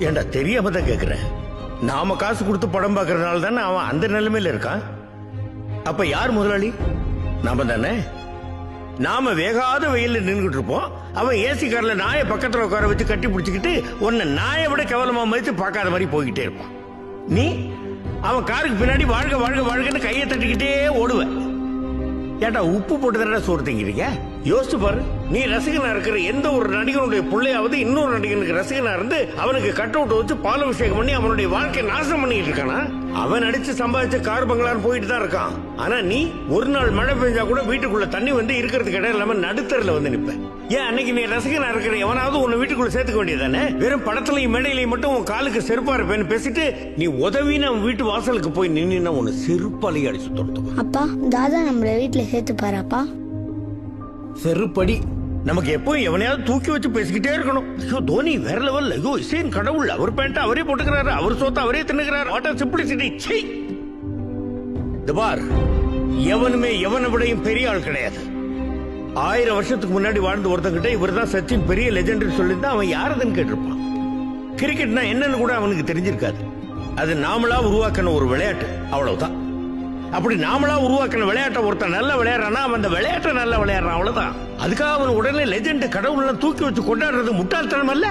ஏண்டா தெரியாம தான் கேக்குறேன். நாம காசு கொடுத்து படம் பார்க்கறதுனால தானே அவன் அந்த நிலைமையில இருக்கான். அப்ப யார் முதலாளி? நாம தானே. நாம வேகாத வெயில நின்றுட்டு இருப்போம், அவன் ஏசி கார்ல நாயை பக்கத்துல உட்கார வச்சு கட்டி பிடிச்சிக்கிட்டு உன்னை நாயை விட கேவலமா மதித்து பார்க்காத மாதிரி போய்கிட்டே இருப்பான். நீ அவன் காருக்கு பின்னாடி வாழ்க வாழ்க வாழ்கன்னு கையை தட்டிக்கிட்டே ஓடுவ. ஏட்டா உப்பு போட்டு தானே சோறு திங்கிறீங்க? யோசிச்சு பாரு. நீ ரசிகனா இருக்கிற எந்த ஒரு நடிகனுடைய பிள்ளையாவது இன்னொரு நடிகனுக்கு ரசிகனா இருந்து அவனுக்கு கட் அவுட் வச்சு பால் அபிஷேகம் பண்ணி அவனுடைய வாழ்க்கை நாசம் பண்ணிட்டு இருக்கானா? அவன் அடிச்சு சம்பாதிச்ச கார் பங்களான்னு போயிட்டு தான் இருக்கான். ஆனா நீ ஒரு நாள் மழை பெஞ்சா கூட வீட்டுக்குள்ள தண்ணி வந்து இருக்கிறதுக்கு இடம் இல்லாம நடுத்தரில் வந்து நிப்ப. ஏன் அன்னைக்கு நீ ரசிகனா இருக்கிற எவனாவது உன்னை வீட்டுக்குள்ள சேர்த்துக்க வேண்டியதானே? வெறும் படத்துலயும் மேடையிலையும் மட்டும் உன் காலுக்கு செருப்பா இருப்பேன்னு பேசிட்டு நீ உதவின்னு அவன் வீட்டு வாசலுக்கு போய் நின்னா உன்னை செருப்பாலேயே அடிச்சு தொடுத்துவான். அப்பா தாதா நம்மள வீட்டுல சேர்த்து பாருப்பா. செருப்படி. நமக்கு எப்பவும் எவனையாவது தூக்கி வச்சு பேசிக்கிட்டே இருக்கணும். ஐயோ தோனி வேற லெவல், ஐயோ இசைன் கடவுள், அவர் பேண்ட் அவரே போட்டுக்கிறாரு, அவர் சோத்த அவரே தின்னுக்கிறாரு. What simplicity. சீ. பார், எவனுமே எவனை விடையும் பெரிய ஆள் கிடையாது. 1000 வருஷத்துக்கு முன்னாடி வாழ்ந்து ஒருத்தங்கிட்ட இவர் தான் சச்சின் பெரிய லெஜெண்ட் சொல்லியிருந்தா அவன் யாருதுன்னு கேட்டிருப்பான். கிரிக்கெட்னா என்னன்னு கூட அவனுக்கு தெரிஞ்சிருக்காது. அது நாமளா உருவாக்கின ஒரு விளையாட்டு, அவ்வளவுதான். அப்படி நாமளா உருவாக்கின விளையாட்டை ஒருத்தன் நல்லா விளையாடுறானா அவன் அந்த விளையாட்டை நல்லா விளையாடுறான், அவ்வளவுதான். அதுக்காக அவன் உடனே லெஜெண்ட் கடவுள் தூக்கி வச்சு கொண்டாடுறது முட்டாள்தனம் அல்ல.